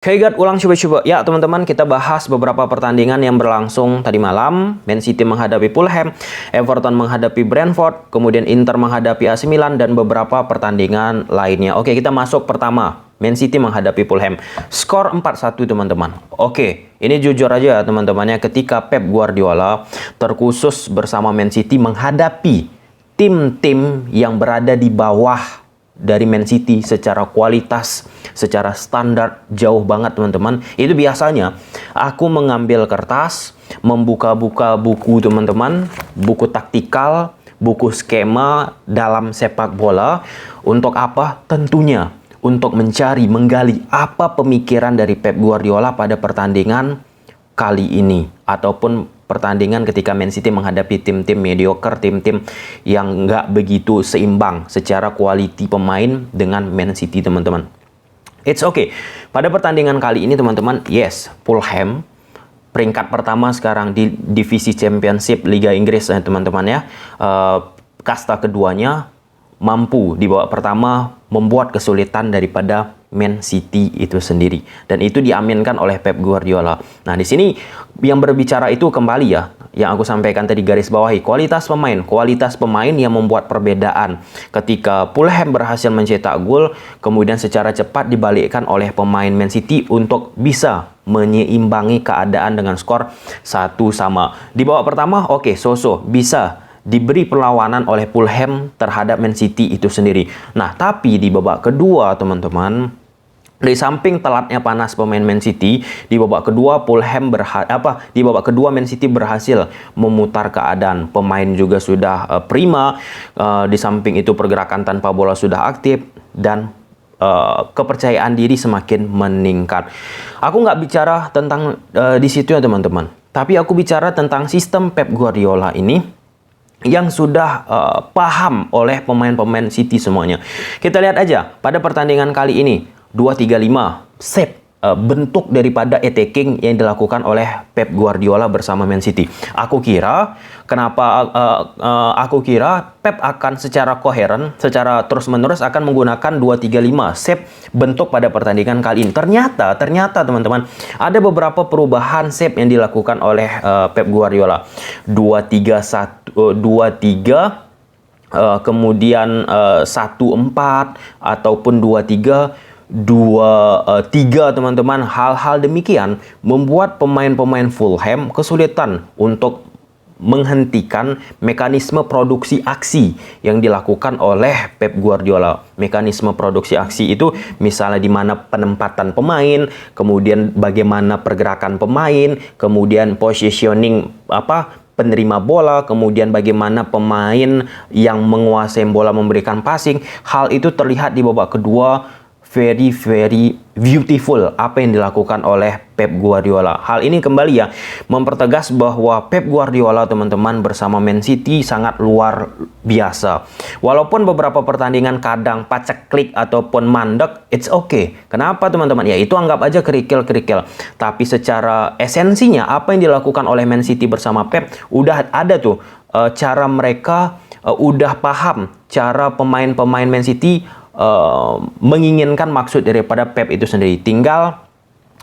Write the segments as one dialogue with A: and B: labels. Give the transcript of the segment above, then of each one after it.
A: Oke guys, ulang coba-coba. Ya teman-teman, kita bahas beberapa pertandingan yang berlangsung tadi malam. Man City menghadapi Fulham, Everton menghadapi Brentford, kemudian Inter menghadapi AC Milan, dan beberapa pertandingan lainnya. Oke, kita masuk pertama. Man City menghadapi Fulham. Skor 4-1 teman-teman. Oke, ini jujur aja teman-temannya, ketika Pep Guardiola terkhusus bersama Man City menghadapi tim-tim yang berada di bawah dari Man City secara kualitas, secara standar jauh banget teman-teman. Itu biasanya aku mengambil kertas, membuka-buka buku teman-teman, buku taktikal, buku skema dalam sepak bola. Untuk apa? Tentunya untuk mencari, menggali apa pemikiran dari Pep Guardiola pada pertandingan kali ini, ataupun pertandingan ketika Man City menghadapi tim-tim mediocre, tim-tim yang nggak begitu seimbang secara quality pemain dengan Man City teman-teman. It's okay. Pada pertandingan kali ini teman-teman, yes, Fulham peringkat pertama sekarang di divisi Championship Liga Inggris teman-teman ya. Kasta keduanya mampu di babak pertama membuat kesulitan daripada Man City itu sendiri, dan itu diaminkan oleh Pep Guardiola. Nah, di sini yang berbicara itu kembali ya, yang aku sampaikan tadi, garis bawahi kualitas pemain yang membuat perbedaan. Ketika Fulham berhasil mencetak gol, kemudian secara cepat dibalikkan oleh pemain Man City untuk bisa menyeimbangi keadaan dengan skor 1-1. Di babak pertama, oke, so-so bisa diberi perlawanan oleh Fulham terhadap Man City itu sendiri. Nah, tapi di babak kedua teman-teman, di samping telatnya panas pemain Man City, di babak kedua Man City berhasil memutar keadaan. Pemain juga sudah prima, di samping itu pergerakan tanpa bola sudah aktif, dan kepercayaan diri semakin meningkat. Aku nggak bicara tentang di situ ya teman-teman, tapi aku bicara tentang sistem Pep Guardiola ini yang sudah paham oleh pemain-pemain City semuanya. Kita lihat aja pada pertandingan kali ini, 2-3-5 shape bentuk daripada attacking yang dilakukan oleh Pep Guardiola bersama Man City. Aku kira Pep akan secara koheren, secara terus-menerus akan menggunakan 2-3-5 shape bentuk pada pertandingan kali ini. Ternyata teman-teman, ada beberapa perubahan shape yang dilakukan oleh Pep Guardiola. 2-3-1, kemudian 1-4 ataupun 2-3 teman-teman. Hal-hal demikian membuat pemain-pemain Fulham kesulitan untuk menghentikan mekanisme produksi aksi yang dilakukan oleh Pep Guardiola. Mekanisme produksi aksi itu misalnya di mana penempatan pemain, kemudian bagaimana pergerakan pemain, kemudian positioning penerima bola, kemudian bagaimana pemain yang menguasai bola memberikan passing. Hal itu terlihat di babak kedua very beautiful apa yang dilakukan oleh Pep Guardiola. Hal ini kembali ya mempertegas bahwa Pep Guardiola teman-teman bersama Man City sangat luar biasa. Walaupun beberapa pertandingan kadang paceklik ataupun mandek, it's okay. Kenapa teman-teman? Ya itu anggap aja kerikil-kerikil. Tapi secara esensinya apa yang dilakukan oleh Man City bersama Pep udah ada tuh cara mereka udah paham cara pemain-pemain Man City menginginkan maksud daripada Pep itu sendiri. Tinggal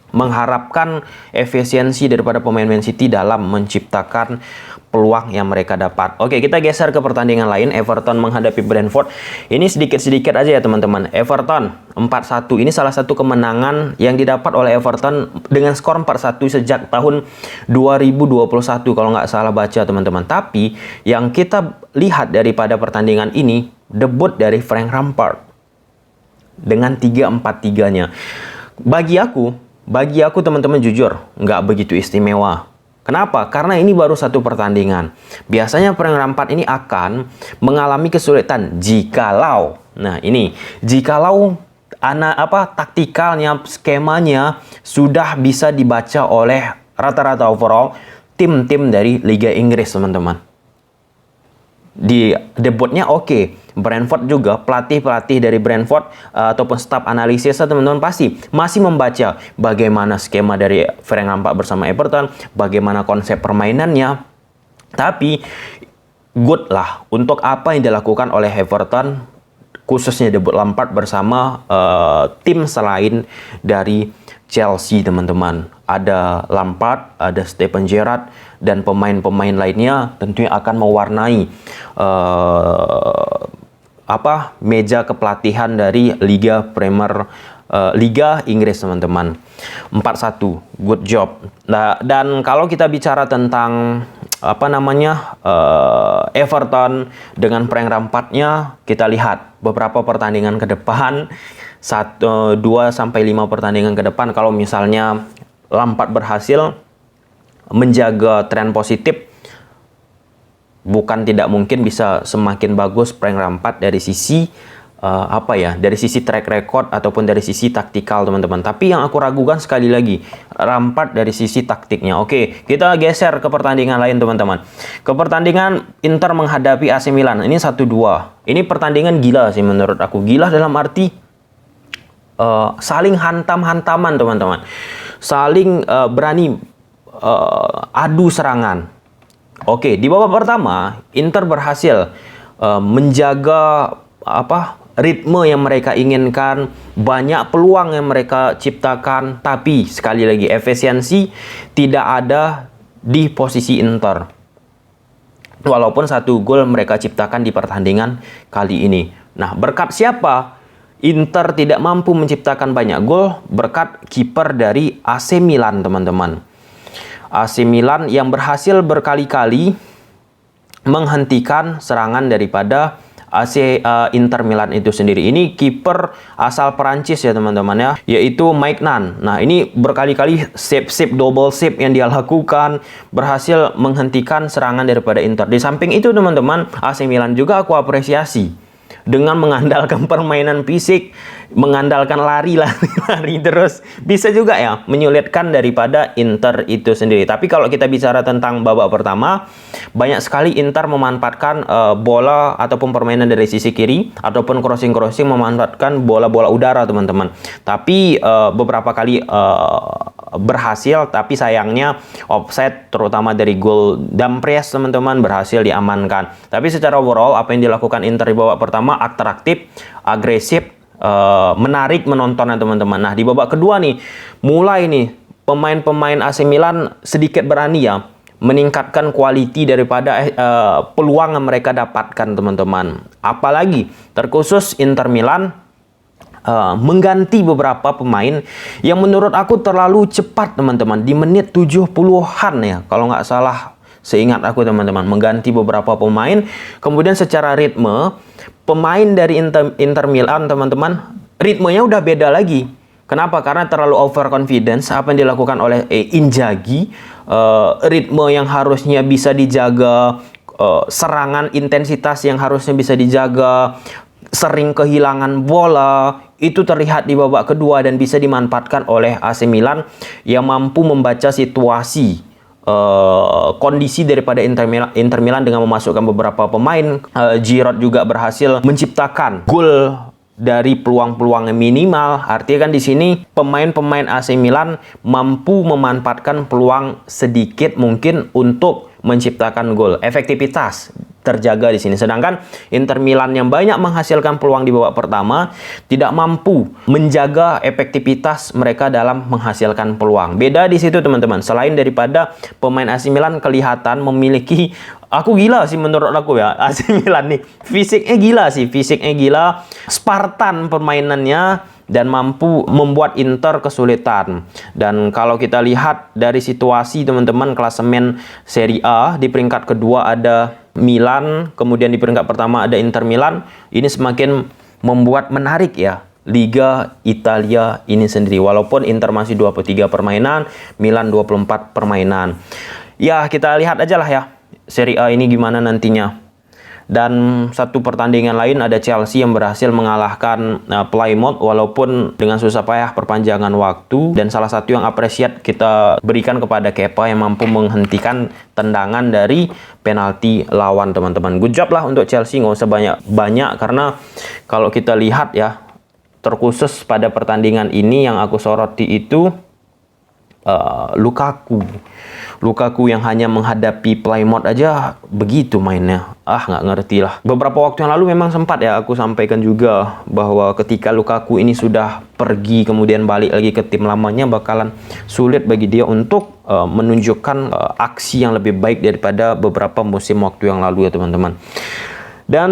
A: mengharapkan efisiensi daripada pemain Man City dalam menciptakan peluang yang mereka dapat. Oke, kita geser ke pertandingan lain. Everton menghadapi Brentford. Ini sedikit-sedikit aja ya teman-teman. Everton 4-1. Ini salah satu kemenangan yang didapat oleh Everton dengan skor 4-1 sejak tahun 2021 kalau nggak salah baca teman-teman. Tapi yang kita lihat daripada pertandingan ini, debut dari Frank Lampard dengan 3-4-3-nya. Bagi aku teman-teman jujur nggak begitu istimewa. Kenapa? Karena ini baru satu pertandingan. Biasanya Frank Lampard ini akan mengalami kesulitan jikalau taktikalnya, skemanya sudah bisa dibaca oleh rata-rata overall tim-tim dari Liga Inggris teman-teman. Di debutnya oke. Brentford juga, pelatih dari Brentford ataupun staf analisis teman-teman pasti masih membaca bagaimana skema dari Frank Lampard bersama Everton, bagaimana konsep permainannya. Tapi good lah untuk apa yang dilakukan oleh Everton, khususnya debut Lampard bersama tim selain dari Chelsea teman-teman. Ada Lampard, ada Steven Gerrard, dan pemain-pemain lainnya tentunya akan mewarnai meja kepelatihan dari Liga Inggris teman-teman. 4-1, good job. Nah, dan kalau kita bicara tentang Everton dengan Frank Lampardnya, kita lihat beberapa pertandingan ke depan, 2-5 pertandingan ke depan, kalau misalnya Lampard berhasil menjaga tren positif, bukan tidak mungkin bisa semakin bagus Frank Lampard dari sisi dari sisi track record ataupun dari sisi taktikal teman-teman. Tapi yang aku ragukan sekali lagi, Lampard dari sisi taktiknya. Oke, kita geser ke pertandingan lain teman-teman. Ke pertandingan Inter menghadapi AC Milan. Ini 1-2. Ini pertandingan gila sih menurut aku. Gila dalam arti saling hantam-hantaman teman-teman. Saling berani adu serangan. Oke, di babak pertama Inter berhasil menjaga ritme yang mereka inginkan, banyak peluang yang mereka ciptakan, tapi sekali lagi efisiensi tidak ada di posisi Inter. Walaupun 1 gol mereka ciptakan di pertandingan kali ini. Nah, berkat siapa Inter tidak mampu menciptakan banyak gol? Berkat kiper dari AC Milan teman-teman. AC Milan yang berhasil berkali-kali menghentikan serangan daripada Inter Milan itu sendiri. Ini kiper asal Perancis ya teman-teman ya, yaitu Maignan. Nah, ini berkali-kali double save yang dia lakukan, berhasil menghentikan serangan daripada Inter. Di samping itu teman-teman, AC Milan juga aku apresiasi dengan mengandalkan permainan fisik, mengandalkan lari terus, bisa juga ya menyulitkan daripada Inter itu sendiri. Tapi kalau kita bicara tentang babak pertama, banyak sekali Inter memanfaatkan bola ataupun permainan dari sisi kiri ataupun crossing memanfaatkan bola-bola udara teman-teman. Tapi beberapa kali berhasil, tapi sayangnya offside terutama dari gol Dumfries teman-teman berhasil diamankan. Tapi secara overall apa yang dilakukan Inter di babak pertama atraktif, agresif, menarik menontonnya teman-teman. Nah, di babak kedua nih mulai nih pemain-pemain AC Milan sedikit berani ya meningkatkan kualiti daripada peluang yang mereka dapatkan teman-teman. Apalagi terkhusus Inter Milan mengganti beberapa pemain yang menurut aku terlalu cepat teman-teman, di menit 70-an ya kalau nggak salah, seingat aku teman-teman, mengganti beberapa pemain. Kemudian secara ritme pemain dari Inter Milan teman-teman, ritmenya udah beda lagi. Kenapa? Karena terlalu overconfidence. Apa yang dilakukan oleh Inzaghi, ritme yang harusnya bisa dijaga, serangan intensitas yang harusnya bisa dijaga, sering kehilangan bola, itu terlihat di babak kedua dan bisa dimanfaatkan oleh AC Milan yang mampu membaca situasi kondisi daripada Inter Milan dengan memasukkan beberapa pemain. Giroud juga berhasil menciptakan gol dari peluang-peluang yang minimal. Artinya kan di sini pemain-pemain AC Milan mampu memanfaatkan peluang sedikit mungkin untuk menciptakan gol. Efektivitas terjaga di sini. Sedangkan Inter Milan yang banyak menghasilkan peluang di babak pertama tidak mampu menjaga efektivitas mereka dalam menghasilkan peluang. Beda di situ teman-teman. Selain daripada pemain AC Milan kelihatan memiliki, aku gila sih menurut aku ya, AC Milan nih fisiknya gila, Spartan permainannya dan mampu membuat Inter kesulitan. Dan kalau kita lihat dari situasi teman-teman, klasemen Serie A di peringkat kedua ada Milan, kemudian di peringkat pertama ada Inter Milan. Ini semakin membuat menarik ya Liga Italia ini sendiri. Walaupun Inter masih 23 permainan, Milan 24 permainan. Ya, kita lihat aja lah ya Serie A ini gimana nantinya. Dan satu pertandingan lain ada Chelsea yang berhasil mengalahkan Plymouth walaupun dengan susah payah perpanjangan waktu. Dan salah satu yang apresiat kita berikan kepada Kepa yang mampu menghentikan tendangan dari penalti lawan teman-teman. Good job lah untuk Chelsea, nggak usah banyak-banyak karena kalau kita lihat ya, terkhusus pada pertandingan ini yang aku soroti itu Lukaku yang hanya menghadapi Plymouth aja begitu mainnya. Nggak ngerti lah. Beberapa waktu yang lalu memang sempat ya aku sampaikan juga bahwa ketika Lukaku ini sudah pergi kemudian balik lagi ke tim lamanya, bakalan sulit bagi dia untuk menunjukkan aksi yang lebih baik daripada beberapa musim waktu yang lalu ya teman-teman. Dan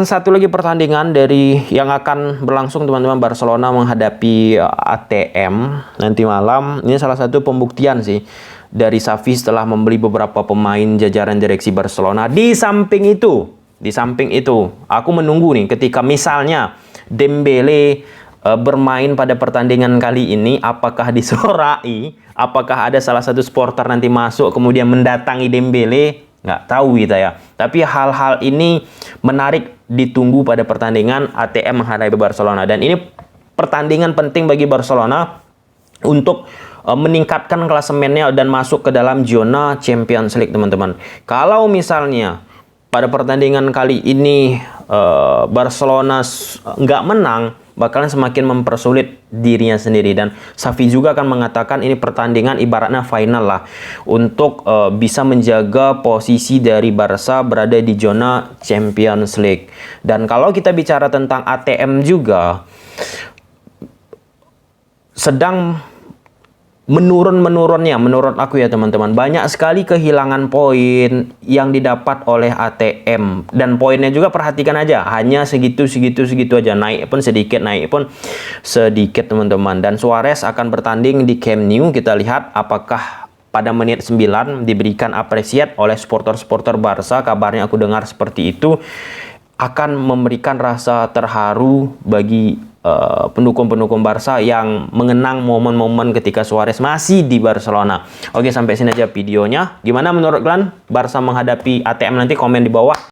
A: satu lagi pertandingan dari yang akan berlangsung teman-teman, Barcelona menghadapi ATM nanti malam. Ini salah satu pembuktian sih dari Xavi setelah membeli beberapa pemain jajaran direksi Barcelona. Di samping itu, aku menunggu nih ketika misalnya Dembele bermain pada pertandingan kali ini, apakah disorai, apakah ada salah satu supporter nanti masuk kemudian mendatangi Dembele. Nggak tahu kita ya. Tapi hal-hal ini menarik ditunggu pada pertandingan ATM menghadapi Barcelona. Dan ini pertandingan penting bagi Barcelona untuk meningkatkan klasemennya dan masuk ke dalam zona Champions League teman-teman. Kalau misalnya pada pertandingan kali ini Barcelona nggak menang, bakalan semakin mempersulit dirinya sendiri. Dan Xavi juga akan mengatakan ini pertandingan ibaratnya final lah untuk bisa menjaga posisi dari Barca berada di zona Champions League. Dan kalau kita bicara tentang ATM juga sedang menurunnya menurut aku ya teman-teman. Banyak sekali kehilangan poin yang didapat oleh ATM, dan poinnya juga perhatikan aja hanya segitu aja, naik pun sedikit teman-teman. Dan Suarez akan bertanding di Camp Nou. Kita lihat apakah pada menit 9 diberikan apresiat oleh supporter Barca. Kabarnya aku dengar seperti itu, akan memberikan rasa terharu bagi pendukung-pendukung Barca yang mengenang momen-momen ketika Suarez masih di Barcelona. Oke, sampai sini aja videonya. Gimana menurut kalian Barca menghadapi ATM nanti? Komen di bawah.